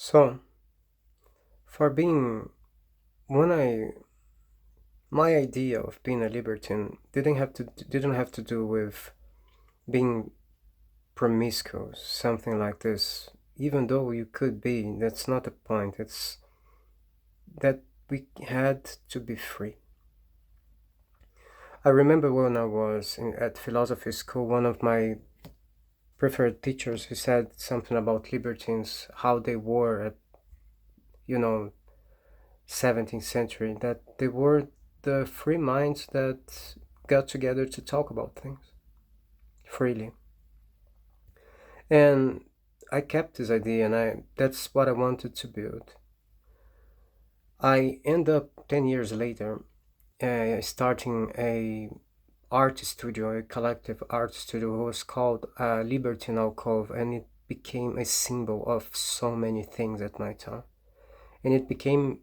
So, for being when I my idea of being a libertine didn't have to do with being promiscuous, something like this. Even though you could be, that's not the point. It's that we had to be free. I remember when I was at philosophy school, one of my preferred teachers, he said something about libertines, how they were at, you know, 17th century, that they were the free minds that got together to talk about things freely. And I kept this idea, and that's what I wanted to build. I end up 10 years later starting a art studio, a collective art studio. It was called Libertine Alcove, and it became a symbol of so many things at my time. And it became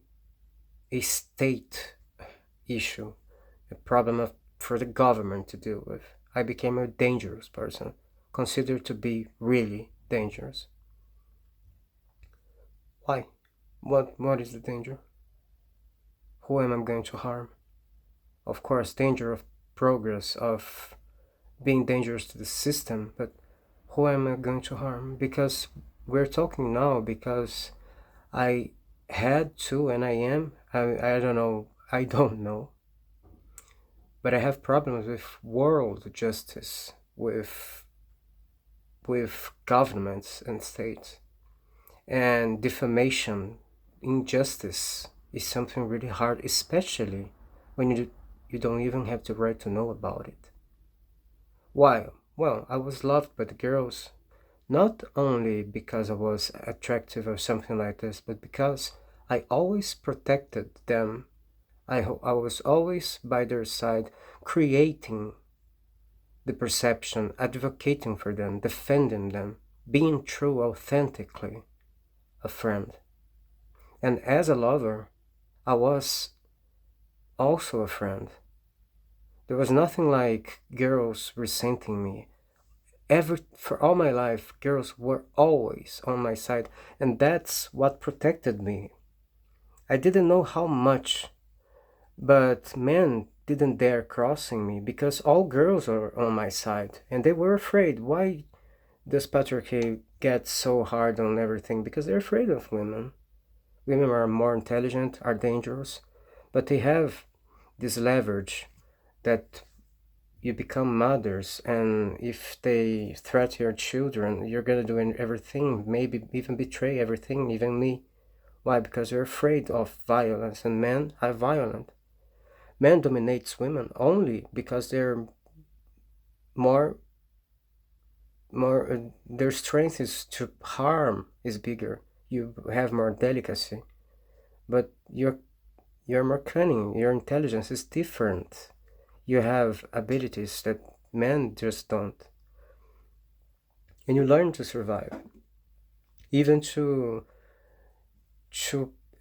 a state issue, a problem for the government to deal with. I became a dangerous person, considered to be really dangerous. Why? What is the danger? Who am I going to harm? Of course, danger of progress, of being dangerous to the system, but who am I going to harm? Because we're talking now because I had to and I am, I don't know, I don't know, but I have problems with world justice, with governments and states. And defamation, injustice is something really hard, especially when you don't even have the right to know about it. Why? Well, I was loved by the girls, not only because I was attractive or something like this, but because I always protected them. I was always by their side, creating the perception, advocating for them, defending them, being true, authentically a friend. And as a lover, I was also a friend. There was nothing like girls resenting me. For all my life, girls were always on my side, and that's what protected me. I didn't know how much, but men didn't dare crossing me because all girls are on my side, and they were afraid. Why does patriarchy get so hard on everything? Because they're afraid of women. Women are more intelligent, are dangerous, but they have this leverage that you become mothers, and if they threaten your children, you're gonna do everything, maybe even betray everything, even me. Why? Because you're afraid of violence, and men are violent. Men dominates women only because they're more their strength is to harm is bigger. You have more delicacy, but you're more cunning. Your intelligence is different. You have abilities that men just don't, and you learn to survive, even to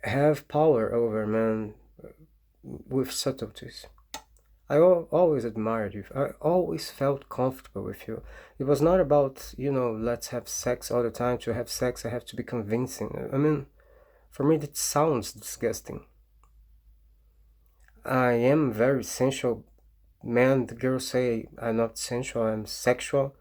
have power over men with subtleties. I always admired you. I always felt comfortable with you. It was not about, let's have sex all the time. To have sex, I have to be convincing. I mean, for me, that sounds disgusting. I am very sensual man. The girls say I'm not sensual, I'm sexual,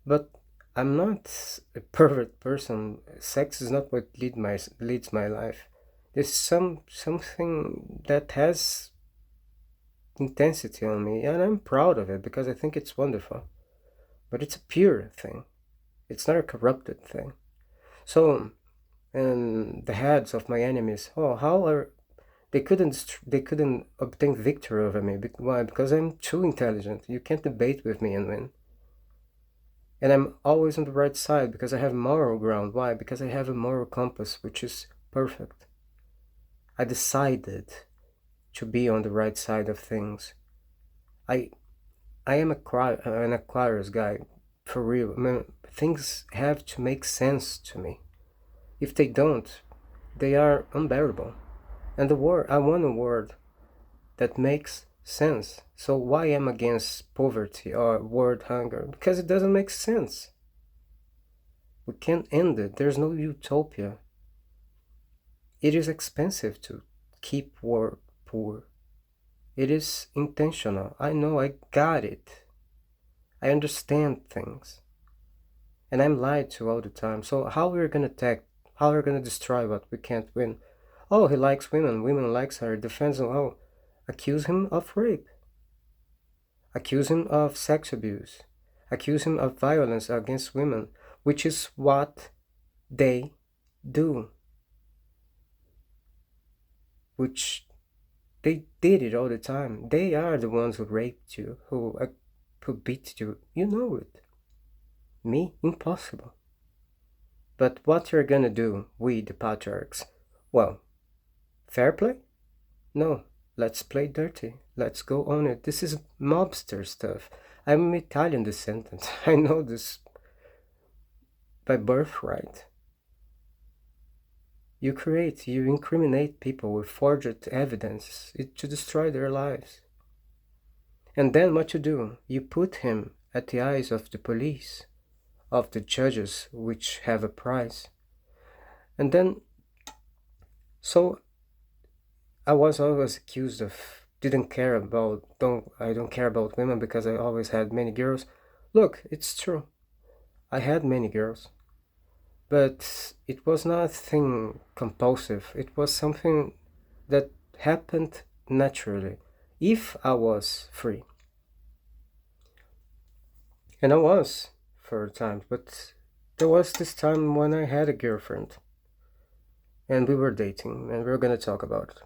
but I'm not a pervert person. Sex is not what leads my life. There's something that has intensity on me, and I'm proud of it because I think it's wonderful. But it's a pure thing. It's not a corrupted thing. So, and the heads of my enemies, oh, how are they couldn't obtain victory over me? Why? Because I'm too intelligent. You can't debate with me and win. And I'm always on the right side because I have moral ground. Why? Because I have a moral compass which is perfect. I decided to be on the right side of things. I I am an Aquarius guy, for real. I mean, things have to make sense to me. If they don't, they are unbearable. And I want a world that makes sense. So why am I against poverty or world hunger? Because it doesn't make sense. We can't end it. There's no utopia. It is expensive to keep war poor. It is intentional. I know, I got it. I understand things. And I'm lied to all the time. So how we're gonna attack, how we're gonna destroy what we can't win? Oh, he likes women, women likes her, defends him. Oh, accuse him of rape, accuse him of sex abuse, accuse him of violence against women, which is what they do, which they did it all the time. They are the ones who raped you, who beat you. You know it. Me? Impossible. But what you're gonna do, we the patriarchs? Well, fair play? No. Let's play dirty. Let's go on it. This is mobster stuff. I'm Italian descendant. I know this by birthright. You incriminate people with forged evidence to destroy their lives. And then what you do? You put him at the eyes of the police, of the judges, which have a price. And then, so I was always accused of I don't care about women because I always had many girls. Look, it's true. I had many girls. But it was nothing compulsive. It was something that happened naturally if I was free. And I was for a time, but there was this time when I had a girlfriend and we were dating and we were gonna talk about it.